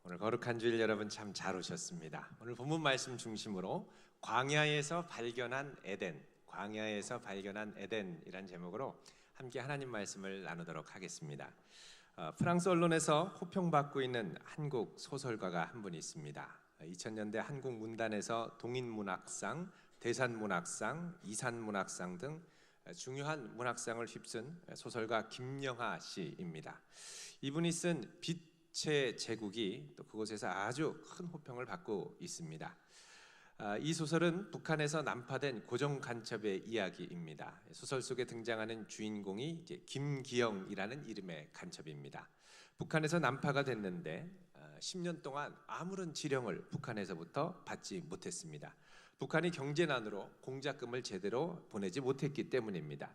오늘 거룩한 주일 여러분 참 잘 오셨습니다. 오늘 본문 말씀 중심으로 광야에서 발견한 에덴, 광야에서 발견한 에덴이란 제목으로 함께 하나님 말씀을 나누도록 하겠습니다. 프랑스 언론에서 호평받고 있는 한국 소설가가 한 분이 있습니다. 2000년대 한국 문단에서 동인문학상, 대산문학상, 이산문학상 등 중요한 문학상을 휩쓴 소설가 김영하 씨입니다. 이분이 쓴 빛의 제국이 또 그곳에서 아주 큰 호평을 받고 있습니다. 이 소설은 북한에서 난파된 고정 간첩의 이야기입니다. 소설 속에 등장하는 주인공이 이제 김기영이라는 이름의 간첩입니다. 북한에서 난파가 됐는데 10년 동안 아무런 지령을 북한에서부터 받지 못했습니다. 북한이 경제난으로 공작금을 제대로 보내지 못했기 때문입니다.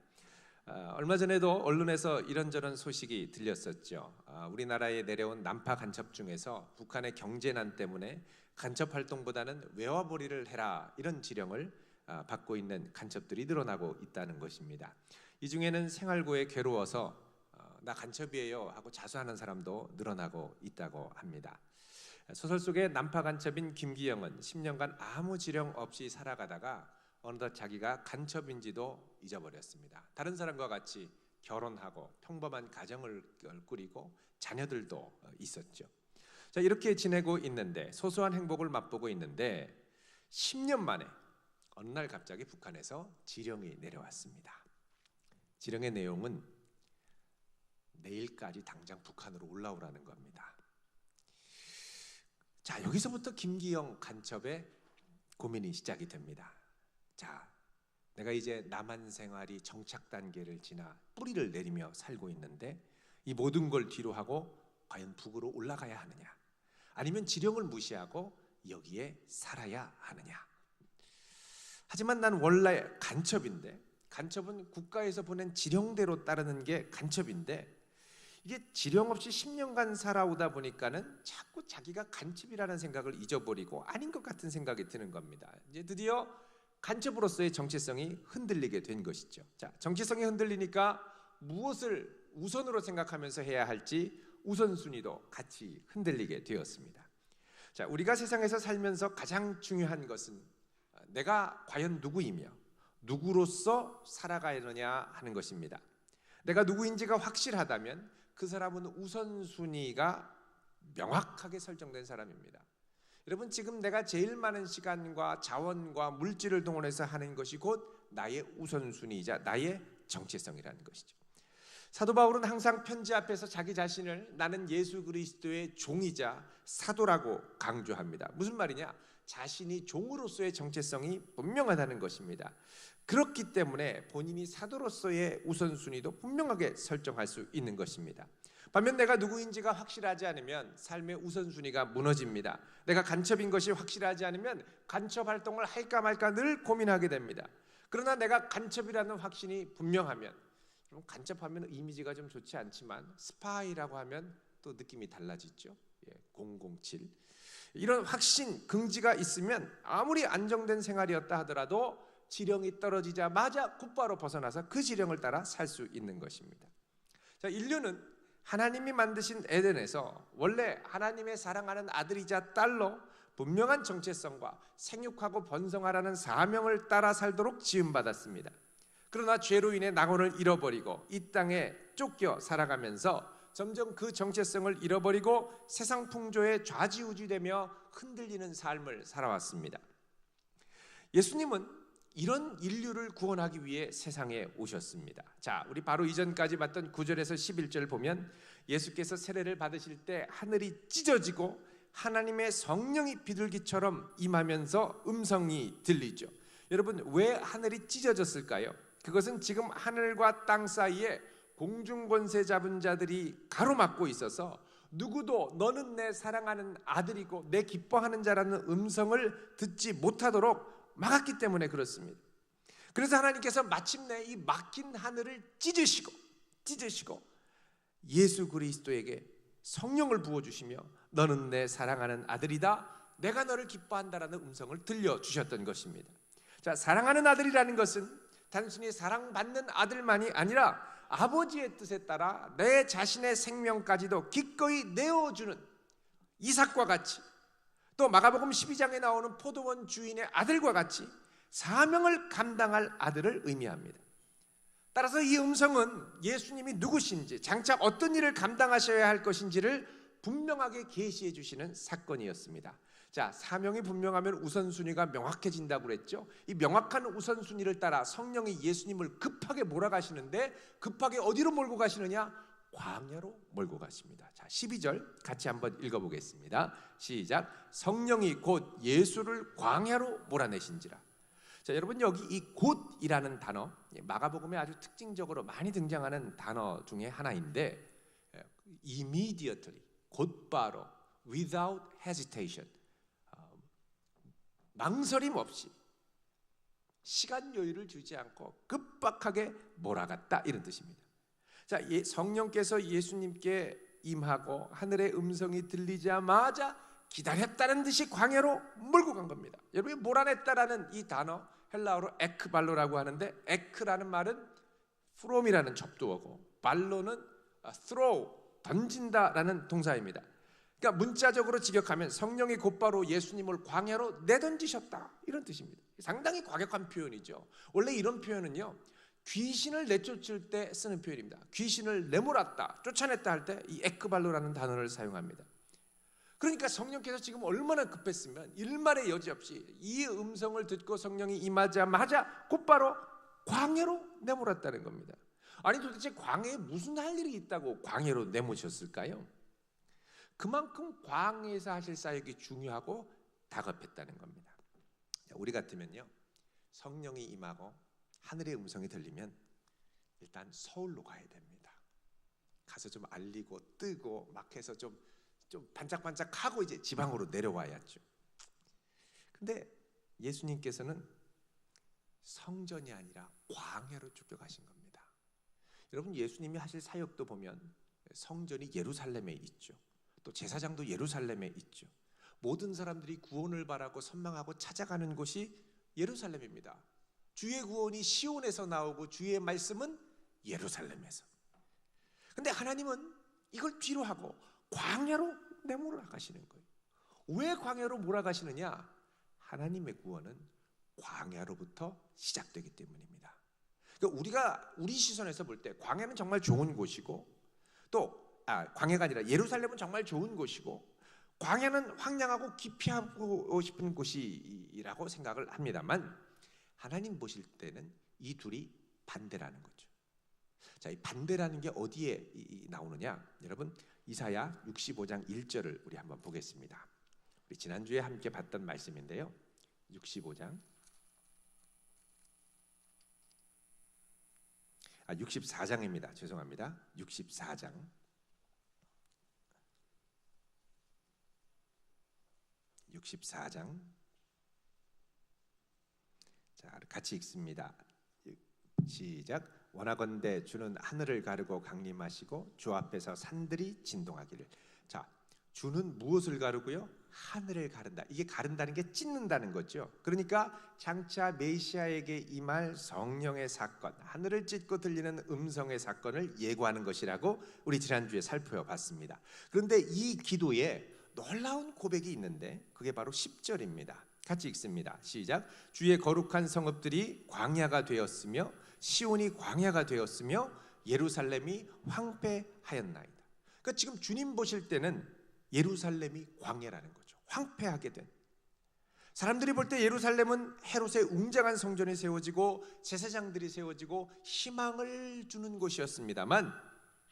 얼마 전에도 언론에서 이런저런 소식이 들렸었죠. 우리나라에 내려온 난파 간첩 중에서 북한의 경제난 때문에 간첩 활동보다는 외화벌이를 해라 이런 지령을 받고 있는 간첩들이 늘어나고 있다는 것입니다. 이 중에는 생활고에 괴로워서 나 간첩이에요 하고 자수하는 사람도 늘어나고 있다고 합니다. 소설 속의 난파 간첩인 김기영은 10년간 아무 지령 없이 살아가다가 어느덧 자기가 간첩인지도 잊어버렸습니다. 다른 사람과 같이 결혼하고 평범한 가정을 꾸리고 자녀들도 있었죠. 자, 이렇게 지내고 있는데 소소한 행복을 맛보고 있는데 10년 만에 어느 날 갑자기 북한에서 지령이 내려왔습니다. 지령의 내용은 내일까지 당장 북한으로 올라오라는 겁니다. 자, 여기서부터 김기영 간첩의 고민이 시작이 됩니다. 자, 내가 이제 남한 생활이 정착 단계를 지나 뿌리를 내리며 살고 있는데 이 모든 걸 뒤로 하고 과연 북으로 올라가야 하느냐, 아니면 지령을 무시하고 여기에 살아야 하느냐. 하지만 난 원래 간첩인데, 간첩은 국가에서 보낸 지령대로 따르는 게 간첩인데, 이게 지령 없이 10년간 살아오다 보니까는 자꾸 자기가 간첩이라는 생각을 잊어버리고 아닌 것 같은 생각이 드는 겁니다. 이제 드디어 간첩으로서의 정체성이 흔들리게 된 것이죠. 자, 정체성이 흔들리니까 무엇을 우선으로 생각하면서 해야 할지 우선순위도 같이 흔들리게 되었습니다. 자, 우리가 세상에서 살면서 가장 중요한 것은 내가 과연 누구이며 누구로서 살아가느냐 하는 것입니다. 내가 누구인지가 확실하다면 그 사람은 우선순위가 명확하게 설정된 사람입니다. 여러분, 지금 내가 제일 많은 시간과 자원과 물질을 동원해서 하는 것이 곧 나의 우선순위이자 나의 정체성이라는 것이죠. 사도 바울은 항상 편지 앞에서 자기 자신을 나는 예수 그리스도의 종이자 사도라고 강조합니다. 무슨 말이냐? 자신이 종으로서의 정체성이 분명하다는 것입니다. 그렇기 때문에 본인이 사도로서의 우선순위도 분명하게 설정할 수 있는 것입니다. 반면 내가 누구인지가 확실하지 않으면 삶의 우선순위가 무너집니다. 내가 간첩인 것이 확실하지 않으면 간첩 활동을 할까 말까 늘 고민하게 됩니다. 그러나 내가 간첩이라는 확신이 분명하면, 간첩하면 이미지가 좀 좋지 않지만 스파이라고 하면 또 느낌이 달라지죠. 007 이런 확신, 긍지가 있으면 아무리 안정된 생활이었다 하더라도 지령이 떨어지자마자 곧바로 벗어나서 그 지령을 따라 살 수 있는 것입니다. 자, 인류는 하나님이 만드신 에덴에서 원래 하나님의 사랑하는 아들이자 딸로 분명한 정체성과 생육하고 번성하라는 사명을 따라 살도록 지음받았습니다. 그러나 죄로 인해 낙원을 잃어버리고 이 땅에 쫓겨 살아가면서 점점 그 정체성을 잃어버리고 세상 풍조에 좌지우지되며 흔들리는 삶을 살아왔습니다. 예수님은 이런 인류를 구원하기 위해 세상에 오셨습니다. 자, 우리 바로 이전까지 봤던 9절에서 11절 보면 예수께서 세례를 받으실 때 하늘이 찢어지고 하나님의 성령이 비둘기처럼 임하면서 음성이 들리죠. 여러분, 왜 하늘이 찢어졌을까요? 그것은 지금 하늘과 땅 사이에 공중권세 잡은 자들이 가로막고 있어서 누구도 너는 내 사랑하는 아들이고 내 기뻐하는 자라는 음성을 듣지 못하도록 막았기 때문에 그렇습니다. 그래서 하나님께서 마침내 이 막힌 하늘을 찢으시고 예수 그리스도에게 성령을 부어주시며 너는 내 사랑하는 아들이다, 내가 너를 기뻐한다라는 음성을 들려주셨던 것입니다. 자, 사랑하는 아들이라는 것은 단순히 사랑받는 아들만이 아니라 아버지의 뜻에 따라 내 자신의 생명까지도 기꺼이 내어주는 이삭과 같이, 또 마가복음 12장에 나오는 포도원 주인의 아들과 같이 사명을 감당할 아들을 의미합니다. 따라서 이 음성은 예수님이 누구신지, 장차 어떤 일을 감당하셔야 할 것인지를 분명하게 계시해 주시는 사건이었습니다. 자, 사명이 분명하면 우선순위가 명확해진다고 그랬죠. 이 명확한 우선순위를 따라 성령이 예수님을 급하게 몰아가시는데, 급하게 어디로 몰고 가시느냐? 광야로 몰고 가십니다. 자, 12절 같이 한번 읽어보겠습니다. 시작. 성령이 곧 예수를 광야로 몰아내신지라. 자, 여러분, 여기 이 곧이라는 단어, 마가복음에 아주 특징적으로 많이 등장하는 단어 중에 하나인데, immediately, 곧바로, without hesitation, 망설임 없이, 시간 여유를 주지 않고 급박하게 몰아갔다, 이런 뜻입니다. 자, 성령께서 예수님께 임하고 하늘의 음성이 들리자마자 기다렸다는 듯이 광야로 몰고 간 겁니다. 여러분이 몰아냈다라는 이 단어 헬라어로 에크발로라고 하는데, 에크라는 말은 from이라는 접두어고 발로는 throw, 던진다라는 동사입니다. 그러니까 문자적으로 직역하면 성령이 곧바로 예수님을 광야로 내던지셨다, 이런 뜻입니다. 상당히 과격한 표현이죠. 원래 이런 표현은요, 귀신을 내쫓을 때 쓰는 표현입니다. 귀신을 내몰았다, 쫓아냈다 할 때 이 에크발로라는 단어를 사용합니다. 그러니까 성령께서 지금 얼마나 급했으면 일말의 여지 없이 이 음성을 듣고 성령이 임하자마자 곧바로 광야로 내몰았다는 겁니다. 아니, 도대체 광야에 무슨 할 일이 있다고 광야로 내모셨을까요? 그만큼 광야에서 하실 사역이 중요하고 다급했다는 겁니다. 우리 같으면요, 성령이 임하고 하늘의 음성이 들리면 일단 서울로 가야 됩니다. 가서 좀 알리고 뜨고 막 해서 좀 반짝반짝하고 이제 지방으로 내려와야죠. 근데 예수님께서는 성전이 아니라 광야로 쫓겨가신 겁니다. 여러분, 예수님이 하실 사역도 보면 성전이 예루살렘에 있죠. 또 제사장도 예루살렘에 있죠. 모든 사람들이 구원을 바라고 선망하고 찾아가는 곳이 예루살렘입니다. 주의 구원이 시온에서 나오고 주의 말씀은 예루살렘에서. 근데 하나님은 이걸 뒤로 하고 광야로 내몰아 가시는 거예요. 왜 광야로 몰아가시느냐? 하나님의 구원은 광야로부터 시작되기 때문입니다. 그러니까 우리 시선에서 볼 때 광야는 정말 좋은 곳이고, 또 광야가 아니라 예루살렘은 정말 좋은 곳이고, 광야는 황량하고 기피하고 싶은 곳이라고 생각을 합니다만, 하나님 보실 때는 이 둘이 반대라는 거죠. 자, 이 반대라는 게 어디에 나오느냐? 여러분, 이사야 65장 1절을 우리 한번 보겠습니다. 우리 지난주에 함께 봤던 말씀인데요. 64장입니다. 죄송합니다. 64장. 자, 같이 읽습니다. 시작. 원하건대 주는 하늘을 가르고 강림하시고 주 앞에서 산들이 진동하기를. 자, 주는 무엇을 가르고요? 하늘을 가른다. 이게 가른다는 게 찢는다는 거죠. 그러니까 장차 메시아에게 임할 성령의 사건, 하늘을 찢고 들리는 음성의 사건을 예고하는 것이라고 우리 지난주에 살펴봤습니다. 그런데 이 기도에 놀라운 고백이 있는데 그게 바로 10절입니다. 같이 읽습니다. 시작. 주의 거룩한 성읍들이 광야가 되었으며 시온이 광야가 되었으며 예루살렘이 황폐하였나이다. 그러니까 지금 주님 보실 때는 예루살렘이 광야라는 거죠. 황폐하게 된. 사람들이 볼 때 예루살렘은 헤롯의 웅장한 성전이 세워지고 제사장들이 세워지고 희망을 주는 곳이었습니다만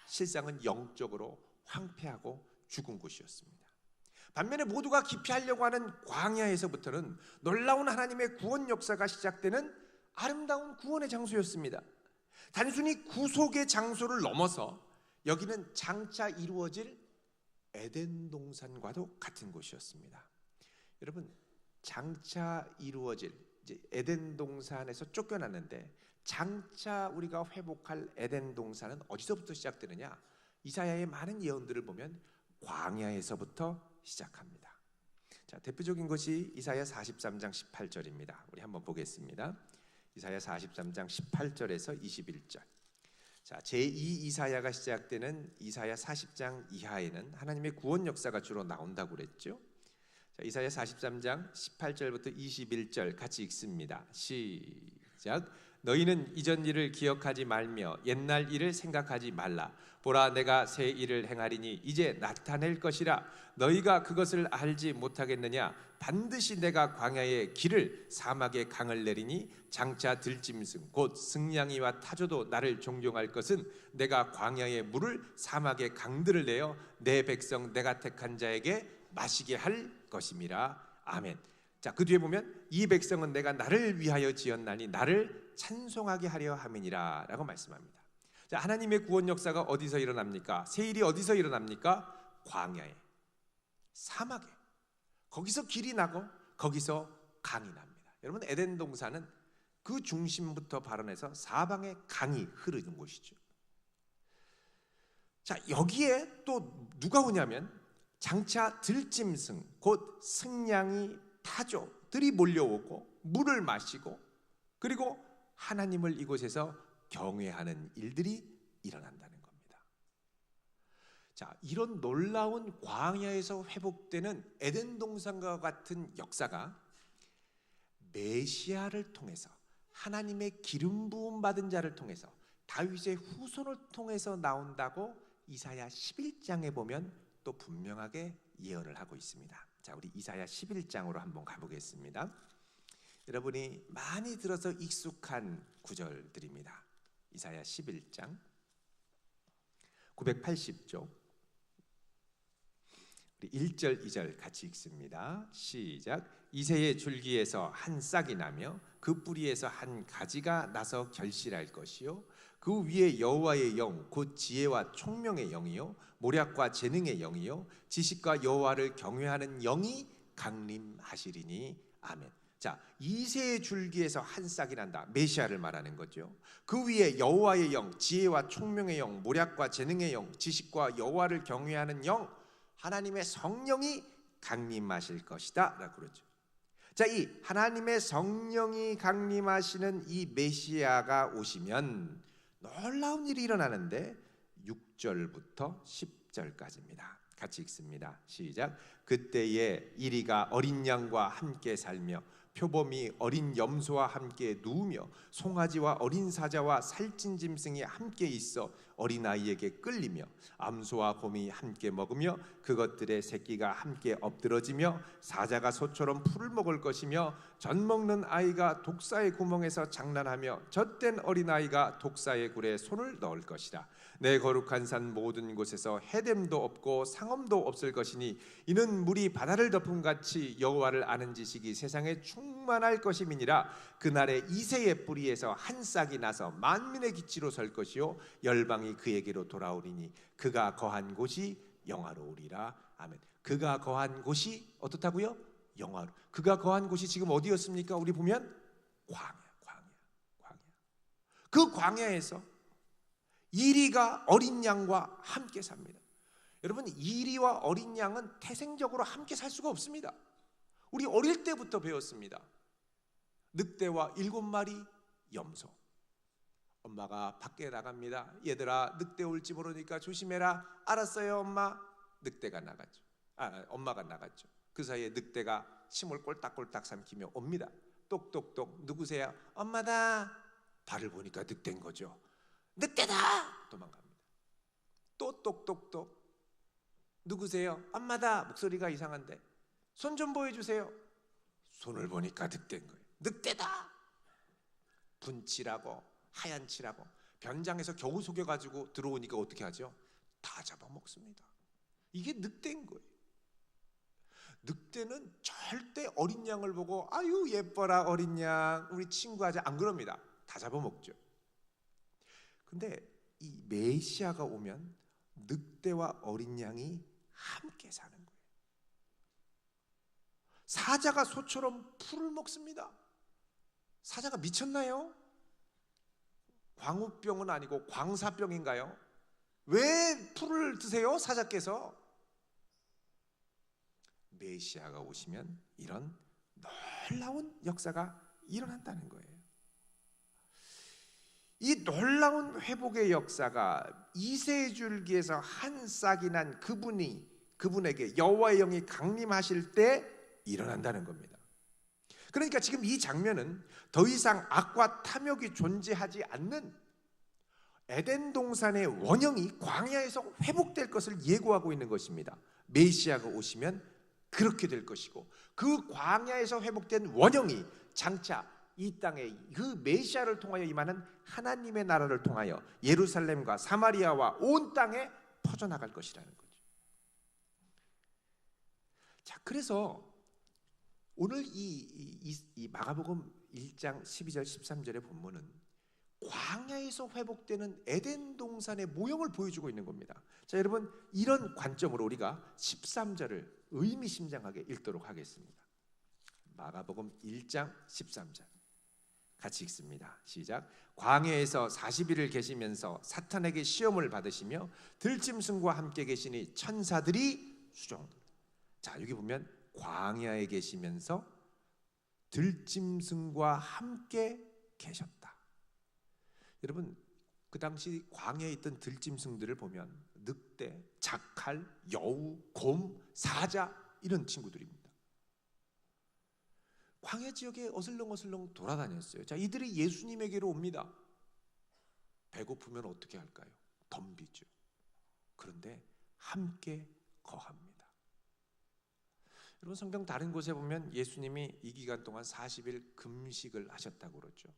실상은 영적으로 황폐하고 죽은 곳이었습니다. 반면에 모두가 기피하려고 하는 광야에서부터는 놀라운 하나님의 구원 역사가 시작되는 아름다운 구원의 장소였습니다. 단순히 구속의 장소를 넘어서 여기는 장차 이루어질 에덴 동산과도 같은 곳이었습니다. 여러분, 장차 이루어질 이제 에덴 동산에서 쫓겨났는데 장차 우리가 회복할 에덴 동산은 어디서부터 시작되느냐? 이사야의 많은 예언들을 보면 광야에서부터 시작합니다. 자, 대표적인 것이 이사야 43장 18절입니다. 우리 한번 보겠습니다. 이사야 43장 18절에서 21절. 자, 제2 이사야가 시작되는 이사야 40장 이하에는 하나님의 구원 역사가 주로 나온다고 그랬죠. 자, 이사야 43장 18절부터 21절 같이 읽습니다. 시작. 너희는 이전 일을 기억하지 말며 옛날 일을 생각하지 말라. 보라, 내가 새 일을 행하리니 이제 나타낼 것이라. 너희가 그것을 알지 못하겠느냐? 반드시 내가 광야에 길을 사막에 강을 내리니 장차 들짐승 곧 승냥이와 타조도 나를 존경할 것은 내가 광야에 물을 사막에 강들을 내어 내 백성 내가 택한 자에게 마시게 할 것임이라. 아멘. 자, 그 뒤에 보면 이 백성은 내가 나를 위하여 지었나니 나를 찬송하게 하려 함이니라 라고 말씀합니다. 자, 하나님의 구원 역사가 어디서 일어납니까? 새 일이 어디서 일어납니까? 광야에, 사막에. 거기서 길이 나고 거기서 강이 납니다. 여러분, 에덴 동산은 그 중심부터 발원해서 사방에 강이 흐르는 곳이죠. 자, 여기에 또 누가 오냐면 장차 들짐승 곧 승냥이 타조들이 몰려오고 물을 마시고 그리고 하나님을 이곳에서 경외하는 일들이 일어난다는 겁니다. 자, 이런 놀라운 광야에서 회복되는 에덴 동산과 같은 역사가 메시아를 통해서 하나님의 기름 부음 받은 자를 통해서 다윗의 후손을 통해서 나온다고 이사야 11장에 보면 또 분명하게 예언을 하고 있습니다. 자, 우리 이사야 11장으로 한번 가보겠습니다. 여러분이 많이 들어서 익숙한 구절들입니다. 이사야 11장 980쪽 우리 1절 2절 같이 읽습니다. 시작. 이새의 줄기에서 한 싹이 나며 그 뿌리에서 한 가지가 나서 결실할 것이요 그 위에 여호와의 영 곧 지혜와 총명의 영이요 모략과 재능의 영이요 지식과 여호와를 경외하는 영이 강림하시리니. 아멘. 자, 이새의 줄기에서 한 싹이 난다. 메시아를 말하는 거죠. 그 위에 여호와의 영, 지혜와 총명의 영, 모략과 재능의 영, 지식과 여호와를 경외하는 영, 하나님의 성령이 강림하실 것이다 라고 그러죠. 자, 이 하나님의 성령이 강림하시는 이 메시아가 오시면 놀라운 일이 일어나는데 6절부터 10절까지입니다. 같이 읽습니다. 시작. 그때에 이리가 어린 양과 함께 살며 표범이 어린 염소와 함께 누우며 송아지와 어린 사자와 살찐 짐승이 함께 있어 어린아이에게 끌리며 암소와 곰이 함께 먹으며 그것들의 새끼가 함께 엎드러지며 사자가 소처럼 풀을 먹을 것이며 젖 먹는 아이가 독사의 구멍에서 장난하며 젖된 어린아이가 독사의 굴에 손을 넣을 것이라. 내 거룩한 산 모든 곳에서 해됨도 없고 상엄도 없을 것이니 이는 물이 바다를 덮음같이 여호와를 아는 지식이 세상에 충만할 것임이니라. 그날에 이새의 뿌리에서 한 싹이 나서 만민의 기치로 설 것이요 열방이 그에게로 돌아오리니 그가 거한 곳이 영화로우리라. 아멘. 그가 거한 곳이 어떻다고요? 영화로. 그가 거한 곳이 지금 어디였습니까? 우리 보면 광야. 그 광야에서 이리가 어린 양과 함께 삽니다. 여러분, 이리와 어린 양은 태생적으로 함께 살 수가 없습니다. 우리 어릴 때부터 배웠습니다. 늑대와 7마리 염소. 엄마가 밖에 나갑니다. 얘들아, 늑대 올지 모르니까 조심해라. 알았어요, 엄마. 늑대가 나갔죠. 엄마가 나갔죠. 그 사이에 늑대가 침을 꼴딱꼴딱 삼키며 옵니다. 똑똑똑. 누구세요? 엄마다. 발을 보니까 늑대인 거죠. 늑대다! 도망갑니다. 또 똑똑똑. 누구세요? 엄마다. 목소리가 이상한데. 손 좀 보여주세요. 손을 보니까 늑대인 거예요. 늑대다! 분칠하고 하얀 칠하고 변장해서 겨우 속여가지고 들어오니까 어떻게 하죠? 다 잡아먹습니다. 이게 늑대인 거예요. 늑대는 절대 어린 양을 보고 아유 예뻐라 어린 양 우리 친구하자 안 그럽니다. 다 잡아먹죠. 근데 이 메시아가 오면 늑대와 어린 양이 함께 사는 거예요. 사자가 소처럼 풀을 먹습니다. 사자가 미쳤나요? 광우병은 아니고 광사병인가요? 왜 풀을 드세요? 사자께서. 메시아가 오시면 이런 놀라운 역사가 일어난다는 거예요. 이 놀라운 회복의 역사가 이세줄기에서 한 싹이 난 그분에게 여호와의 영이 강림하실 때 일어난다는 겁니다. 그러니까 지금 이 장면은 더 이상 악과 탐욕이 존재하지 않는 에덴 동산의 원형이 광야에서 회복될 것을 예고하고 있는 것입니다. 메시아가 오시면 그렇게 될 것이고, 그 광야에서 회복된 원형이 장차 이 땅에 그 메시아를 통하여 임하는 하나님의 나라를 통하여 예루살렘과 사마리아와 온 땅에 퍼져나갈 것이라는 거죠. 자, 그래서 오늘 이 마가복음 1장 12절 13절의 본문은 광야에서 회복되는 에덴 동산의 모형을 보여주고 있는 겁니다. 자, 여러분, 이런 관점으로 우리가 13절을 의미심장하게 읽도록 하겠습니다. 마가복음 1장 13절 같이 읽습니다. 시작. 광야에서 40일을 계시면서 사탄에게 시험을 받으시며 들짐승과 함께 계시니 천사들이 수종들. 자, 여기 보면 광야에 계시면서 들짐승과 함께 계셨다. 여러분, 그 당시 광야에 있던 들짐승들을 보면 늑대, 자칼, 여우, 곰, 사자 이런 친구들입니다. 광야 지역에 어슬렁어슬렁 돌아다녔어요. 자, 이들이 예수님에게로 옵니다. 배고프면 어떻게 할까요? 덤비죠. 그런데 함께 거합니다. 여러분, 성경 다른 곳에 보면 예수님이 이 기간 동안 40일 금식을 하셨다고 그러죠.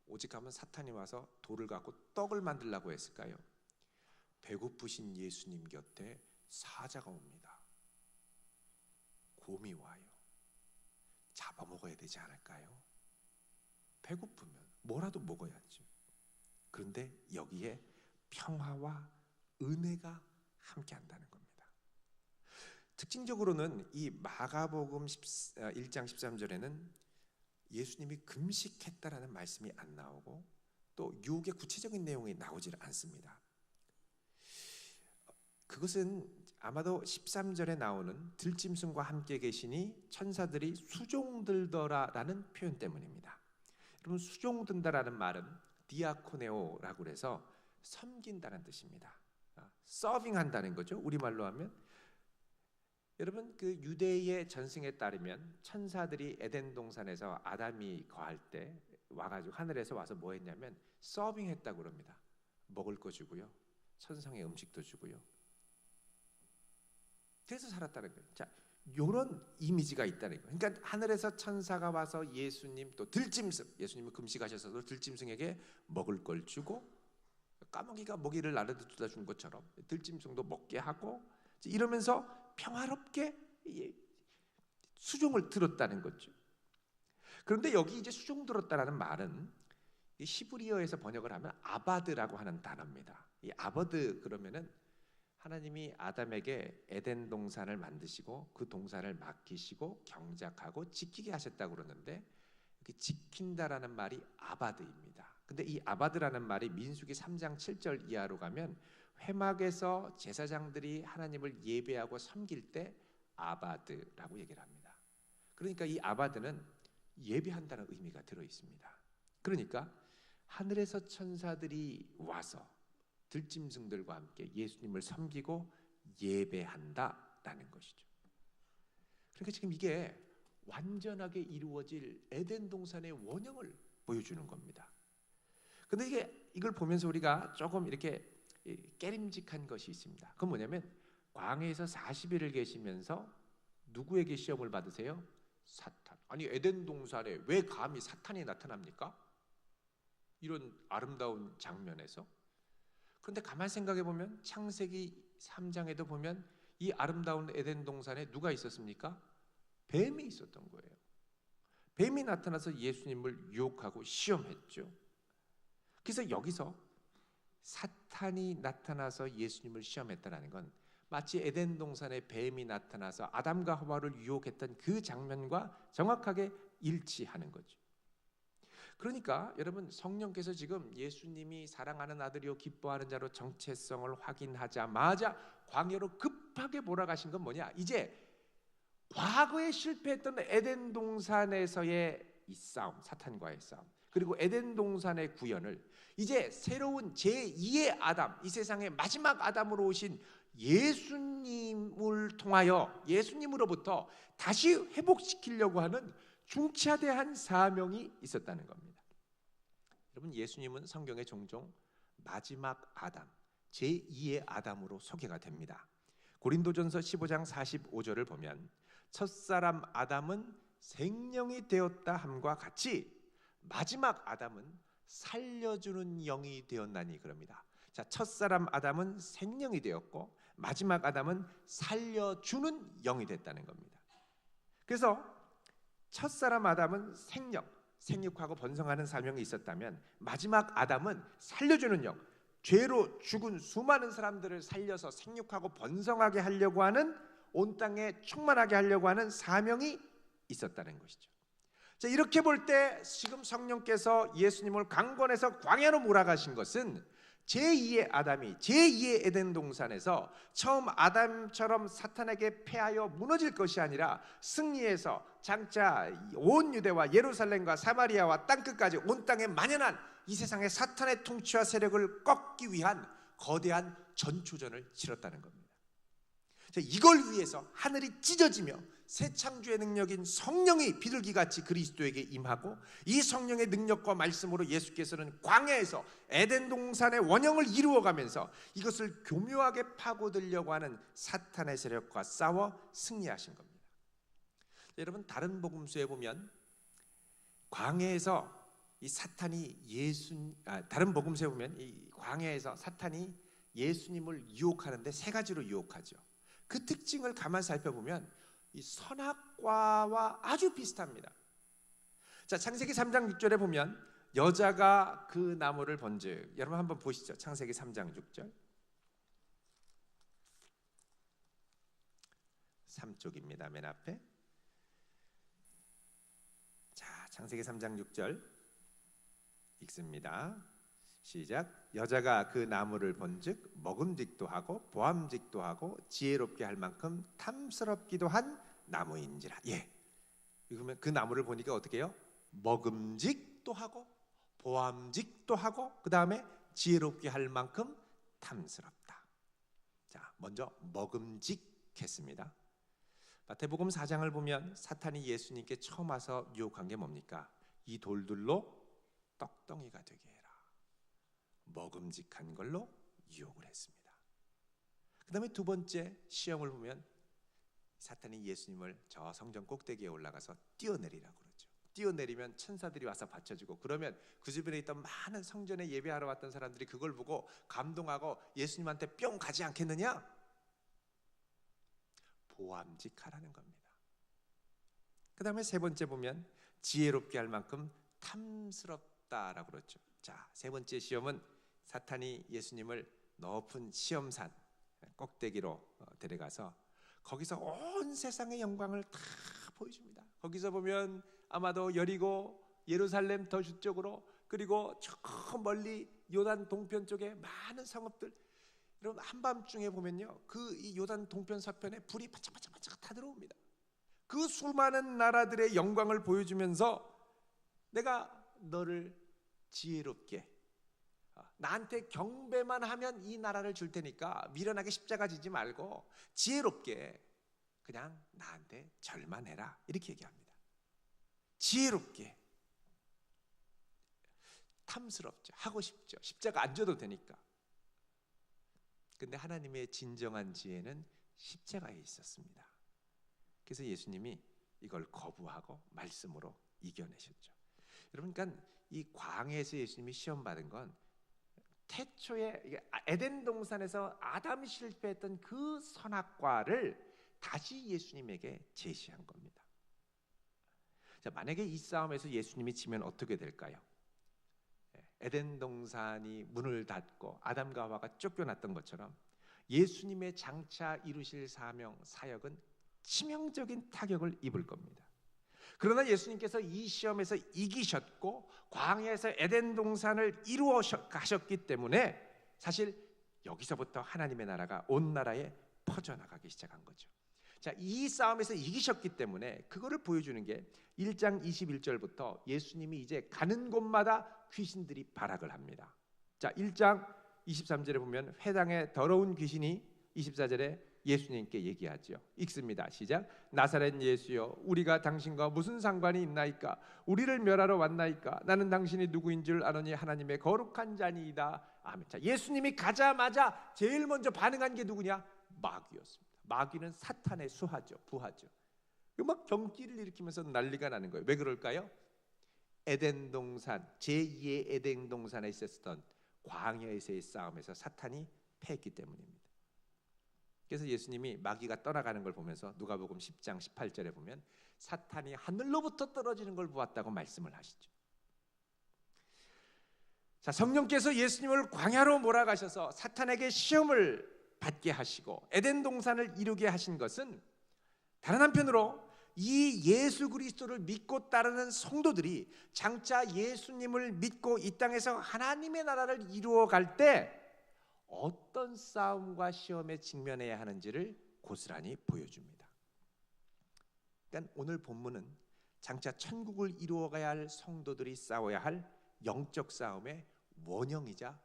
오직 하면 사탄이 와서 돌을 갖고 떡을 만들려고 했을까요? 배고프신 예수님 곁에 사자가 옵니다. 곰이 와요. 잡아먹어야 되지 않을까요? 배고프면 뭐라도 먹어야죠. 그런데 여기에 평화와 은혜가 함께한다는 겁니다. 특징적으로는 이 마가복음 1장 13절에는 예수님이 금식했다라는 말씀이 안 나오고 또 유혹의 구체적인 내용이 나오질 않습니다. 그것은 아마도 13절에 나오는 들짐승과 함께 계시니 천사들이 수종들더라라는 표현 때문입니다. 여러분, 수종든다라는 말은 디아코네오라고 해서 섬긴다는 뜻입니다. 서빙한다는 거죠. 우리말로 하면. 여러분, 그 유대의 전승에 따르면 천사들이 에덴 동산에서 아담이 거할 때 와가지고 하늘에서 와서 뭐 했냐면 서빙했다고 그럽니다. 먹을 거 주고요, 천상의 음식도 주고요. 그래서 살았다는 거예요. 자, 이런 이미지가 있다는 거예요. 그러니까 하늘에서 천사가 와서 예수님 또 들짐승, 예수님은 금식하셔서 들짐승에게 먹을 걸 주고, 까마귀가 먹이를 나르듯 준 것처럼 들짐승도 먹게 하고, 이러면서 평화롭게 수종을 들었다는 거죠. 그런데 여기 이제 수종 들었다라는 말은 히브리어에서 번역을 하면 아바드라고 하는 단어입니다. 이 아바드 그러면은 하나님이 아담에게 에덴 동산을 만드시고 그 동산을 맡기시고 경작하고 지키게 하셨다고 그러는데, 지킨다라는 말이 아바드입니다. 근데 이 아바드라는 말이 민수기 3장 7절 이하로 가면 회막에서 제사장들이 하나님을 예배하고 섬길 때 아바드라고 얘기를 합니다. 그러니까 이 아바드는 예배한다는 의미가 들어 있습니다. 그러니까 하늘에서 천사들이 와서 들짐승들과 함께 예수님을 섬기고 예배한다라는 것이죠. 그러니까 지금 이게 완전하게 이루어질 에덴 동산의 원형을 보여주는 겁니다. 그런데 이걸 보면서 우리가 조금 이렇게 깨림직한 것이 있습니다. 그건 뭐냐면 광야에서 40일을 계시면서 누구에게 시험을 받으세요? 사탄. 아니, 에덴 동산에 왜 감히 사탄이 나타납니까? 이런 아름다운 장면에서. 그런데 가만 생각해 보면 창세기 3장에도 보면 이 아름다운 에덴 동산에 누가 있었습니까? 뱀이 있었던 거예요. 뱀이 나타나서 예수님을 유혹하고 시험했죠. 그래서 여기서 사탄이 나타나서 예수님을 시험했다는 건 마치 에덴 동산에 뱀이 나타나서 아담과 하와를 유혹했던 그 장면과 정확하게 일치하는 거죠. 그러니까 여러분, 성령께서 지금 예수님이 사랑하는 아들이요 기뻐하는 자로 정체성을 확인하자마자 광야로 급하게 몰아가신 건 뭐냐? 이제 과거에 실패했던 에덴 동산에서의 이 싸움, 사탄과의 싸움, 그리고 에덴 동산의 구현을 이제 새로운 제2의 아담, 이 세상의 마지막 아담으로 오신 예수님을 통하여 예수님으로부터 다시 회복시키려고 하는 중차대한 사명이 있었다는 겁니다. 여러분, 예수님은 성경에 종종 마지막 아담, 제2의 아담으로 소개가 됩니다. 고린도전서 15장 45절을 보면 첫사람 아담은 생명이 되었다 함과 같이 마지막 아담은 살려주는 영이 되었나니 그럽니다. 자, 첫사람 아담은 생명이 되었고 마지막 아담은 살려주는 영이 됐다는 겁니다. 그래서 첫사람 아담은 생육하고 번성하는 사명이 있었다면 마지막 아담은 살려주는 영, 죄로 죽은 수많은 사람들을 살려서 생육하고 번성하게 하려고 하는, 온 땅에 충만하게 하려고 하는 사명이 있었다는 것이죠. 자, 이렇게 볼 때 지금 성령께서 예수님을 강권에서 광야로 몰아가신 것은 제2의 아담이 제2의 에덴 동산에서 처음 아담처럼 사탄에게 패하여 무너질 것이 아니라 승리해서 장차 온 유대와 예루살렘과 사마리아와 땅끝까지 온 땅에 만연한 이 세상의 사탄의 통치와 세력을 꺾기 위한 거대한 전초전을 치렀다는 겁니다. 자, 이걸 위해서 하늘이 찢어지며 새 창조의 능력인 성령이 비둘기같이 그리스도에게 임하고, 이 성령의 능력과 말씀으로 예수께서는 광야에서 에덴 동산의 원형을 이루어가면서 이것을 교묘하게 파고들려고 하는 사탄의 세력과 싸워 승리하신 겁니다. 여러분, 다른 복음서에 보면 광야에서 이 사탄이 다른 복음서에 보면 이 광야에서 사탄이 예수님을 유혹하는데 세 가지로 유혹하죠. 그 특징을 가만 살펴보면 이 선악과와 아주 비슷합니다. 자, 창세기 3장 6절에 보면 여자가 그 나무를 본즉, 여러분 한번 보시죠. 창세기 3장 6절 3쪽입니다. 맨 앞에. 자, 창세기 3장 6절 읽습니다. 시작. 여자가 그 나무를 본즉 먹음직도 하고 보암직도 하고 지혜롭게 할 만큼 탐스럽기도 한 나무인지라. 예. 그러면 그 나무를 보니까 어떻게 해요? 먹음직도 하고 보암직도 하고 그 다음에 지혜롭게 할 만큼 탐스럽다. 자, 먼저 먹음직했습니다. 마태복음 4장을 보면 사탄이 예수님께 처음 와서 유혹한 게 뭡니까? 이 돌들로 떡덩이가 되게 해라. 먹음직한 걸로 유혹을 했습니다. 그 다음에 두 번째 시험을 보면 사탄이 예수님을 저 성전 꼭대기에 올라가서 뛰어내리라고 그러죠. 뛰어내리면 천사들이 와서 받쳐주고, 그러면 그 주변에 있던 많은 성전에 예배하러 왔던 사람들이 그걸 보고 감동하고 예수님한테 뿅 가지 않겠느냐? 보암직하라는 겁니다. 그 다음에 세 번째 보면 지혜롭게 할 만큼 탐스럽다라고 그러죠. 자, 세 번째 시험은 사탄이 예수님을 높은 시험산 꼭대기로 데려가서 거기서 온 세상의 영광을 다 보여줍니다. 거기서 보면 아마도 여리고, 예루살렘 더 북쪽으로, 그리고 저 멀리 요단 동편 쪽에 많은 성읍들, 여러분 한밤중에 보면요, 그 이 요단 동편 서편에 불이 반짝반짝 다 들어옵니다. 그 수많은 나라들의 영광을 보여주면서 내가 너를 지혜롭게, 나한테 경배만 하면 이 나라를 줄 테니까 미련하게 십자가 지지 말고 지혜롭게 그냥 나한테 절만 해라, 이렇게 얘기합니다. 지혜롭게, 탐스럽죠. 하고 싶죠. 십자가 안 져도 되니까. 근데 하나님의 진정한 지혜는 십자가에 있었습니다. 그래서 예수님이 이걸 거부하고 말씀으로 이겨내셨죠. 여러분, 그러니까 이 광야에서 예수님이 시험 받은 건 태초에 에덴 동산에서 아담이 실패했던 그 선악과를 다시 예수님에게 제시한 겁니다. 자, 만약에 이 싸움에서 예수님이 지면 어떻게 될까요? 에덴 동산이 문을 닫고 아담과 하와가 쫓겨났던 것처럼 예수님의 장차 이루실 사명, 사역은 치명적인 타격을 입을 겁니다. 그러나 예수님께서 이 시험에서 이기셨고 광야에서 에덴 동산을 이루어 가셨기 때문에 사실 여기서부터 하나님의 나라가 온 나라에 퍼져나가기 시작한 거죠. 자, 이 싸움에서 이기셨기 때문에 그거를 보여주는 게 1장 21절부터 예수님이 이제 가는 곳마다 귀신들이 발악을 합니다. 자, 1장 23절에 보면 회당에 더러운 귀신이 24절에 예수님께 얘기하죠. 읽습니다. 시작. 나사렛 예수여, 우리가 당신과 무슨 상관이 있나이까? 우리를 멸하러 왔나이까? 나는 당신이 누구인 줄 아노니 하나님의 거룩한 자니이다. 아멘. 자, 예수님이 가자마자 제일 먼저 반응한 게 누구냐? 마귀였습니다. 마귀는 사탄의 수하죠, 부하죠. 막 경기를 일으키면서 난리가 나는 거예요. 왜 그럴까요? 에덴 동산, 제2의 에덴 동산에 있었던 광야에서의 싸움에서 사탄이 패했기 때문입니다. 그래서 예수님이 마귀가 떠나가는 걸 보면서 누가복음 10장 18절에 보면 사탄이 하늘로부터 떨어지는 걸 보았다고 말씀을 하시죠. 자, 성령께서 예수님을 광야로 몰아가셔서 사탄에게 시험을 받게 하시고 에덴 동산을 이루게 하신 것은 다른 한편으로 이 예수 그리스도를 믿고 따르는 성도들이 장차 예수님을 믿고 이 땅에서 하나님의 나라를 이루어 갈 때 어떤 싸움과 시험에 직면해야 하는지를 고스란히 보여줍니다. 그러니까 오늘 본문은 장차 천국을 이루어가야 할 성도들이 싸워야 할 영적 싸움의 원형이자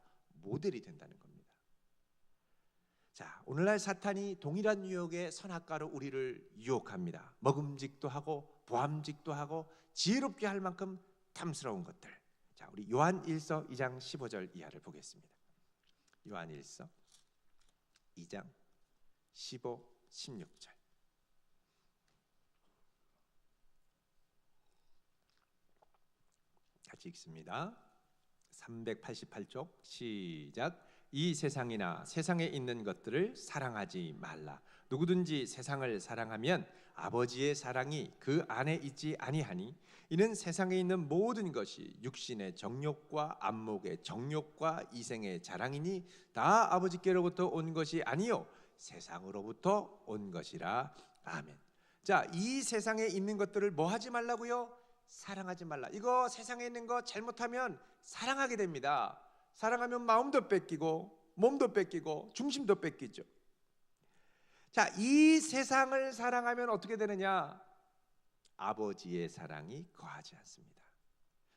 모델이 된다는 겁니다. 자, 오늘날 사탄이 동일한 유혹의 선악과로 우리를 유혹합니다. 먹음직도 하고 보암직도 하고 지혜롭게 할 만큼 탐스러운 것들. 자, 우리 요한 1서 2장 15절 이하를 보겠습니다. 요한 1서 2장 15, 16절. 같이 읽습니다. 388쪽 시작. 이 세상이나 세상에 있는 것들을 사랑하지 말라. 누구든지 세상을 사랑하면 아버지의 사랑이 그 안에 있지 아니하니 이는 세상에 있는 모든 것이 육신의 정욕과 안목의 정욕과 이생의 자랑이니 다 아버지께로부터 온 것이 아니요 세상으로부터 온 것이라. 아멘. 자, 이 세상에 있는 것들을 뭐 하지 말라고요? 사랑하지 말라. 이거 세상에 있는 거 잘못하면 사랑하게 됩니다. 사랑하면 마음도 뺏기고 몸도 뺏기고 중심도 뺏기죠. 자, 이 세상을 사랑하면 어떻게 되느냐? 아버지의 사랑이 거하지 않습니다.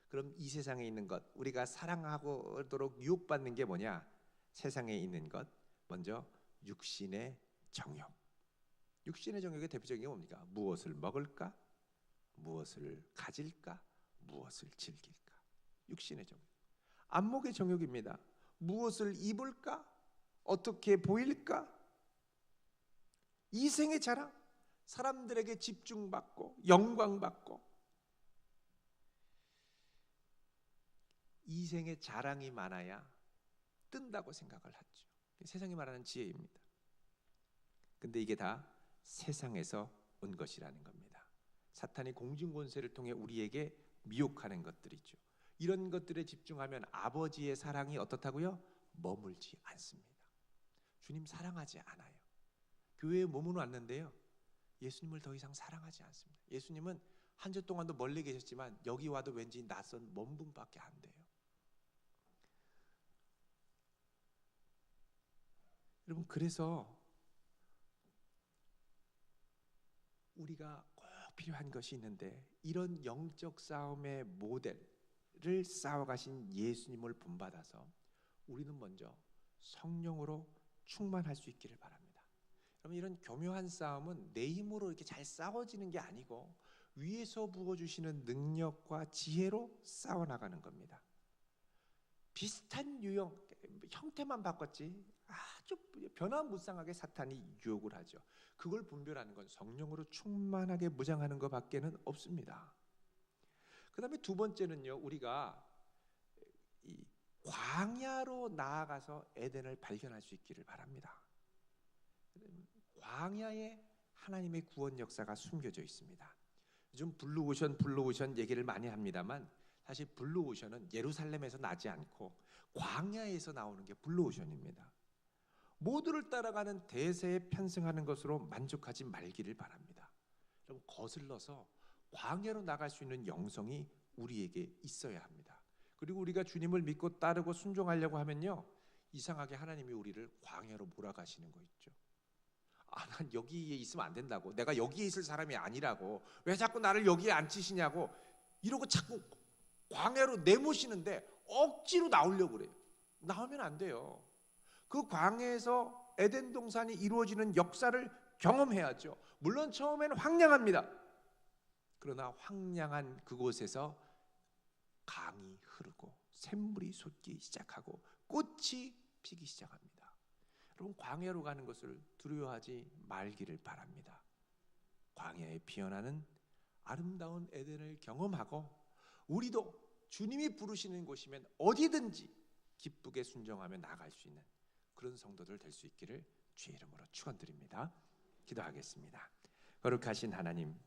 그럼 이 세상에 있는 것, 우리가 사랑하도록 유혹받는 게 뭐냐? 세상에 있는 것, 먼저 육신의 정욕. 육신의 정욕의 대표적인 게 뭡니까? 무엇을 먹을까? 무엇을 가질까? 무엇을 즐길까? 육신의 정욕. 안목의 정욕입니다. 무엇을 입을까? 어떻게 보일까? 이생의 자랑, 사람들에게 집중받고 영광받고 이생의 자랑이 많아야 뜬다고 생각을 하죠. 세상이 말하는 지혜입니다. 근데 이게 다 세상에서 온 것이라는 겁니다. 사탄이 공중권세를 통해 우리에게 미혹하는 것들이죠. 이런 것들에 집중하면 아버지의 사랑이 어떻다고요? 머물지 않습니다. 주님 사랑하지 않아요. 교회에 몸은 왔는데요, 예수님을 더 이상 사랑하지 않습니다. 예수님은 한 주 동안도 멀리 계셨지만 여기 와도 왠지 낯선 먼 분밖에 안 돼요. 여러분, 그래서 우리가 꼭 필요한 것이 있는데, 이런 영적 싸움의 모델을 쌓아가신 예수님을 본받아서 우리는 먼저 성령으로 충만할 수 있기를 바랍니다. 여러분, 이런 교묘한 싸움은 내 힘으로 이렇게 잘 싸워지는 게 아니고 위에서 부어주시는 능력과 지혜로 싸워나가는 겁니다. 비슷한 유형, 형태만 바꿨지 아주 변화무쌍하게 사탄이 유혹을 하죠. 그걸 분별하는 건 성령으로 충만하게 무장하는 것밖에는 없습니다. 그 다음에 두 번째는요, 우리가 이 광야로 나아가서 에덴을 발견할 수 있기를 바랍니다. 광야에 하나님의 구원 역사가 숨겨져 있습니다. 요즘 블루오션 얘기를 많이 합니다만, 사실 블루오션은 예루살렘에서 나지 않고 광야에서 나오는 게 블루오션입니다. 모두를 따라가는 대세에 편승하는 것으로 만족하지 말기를 바랍니다. 그럼 거슬러서 광야로 나갈 수 있는 영성이 우리에게 있어야 합니다. 그리고 우리가 주님을 믿고 따르고 순종하려고 하면요, 이상하게 하나님이 우리를 광야로 몰아가시는 거 있죠. 난 여기에 있으면 안 된다고, 내가 여기에 있을 사람이 아니라고, 왜 자꾸 나를 여기에 앉히시냐고 이러고 자꾸 광야로 내모시는데 억지로 나오려고 그래요. 나오면 안 돼요. 그 광야에서 에덴 동산이 이루어지는 역사를 경험해야죠. 물론 처음에는 황량합니다. 그러나 황량한 그곳에서 강이 흐르고 샘물이 솟기 시작하고 꽃이 피기 시작합니다. 여러분, 광야로 가는 것을 두려워하지 말기를 바랍니다. 광야에 피어나는 아름다운 에덴을 경험하고 우리도 주님이 부르시는 곳이면 어디든지 기쁘게 순종하며 나아갈 수 있는 그런 성도들 될 수 있기를 주의 이름으로 축원드립니다. 기도하겠습니다. 거룩하신 하나님,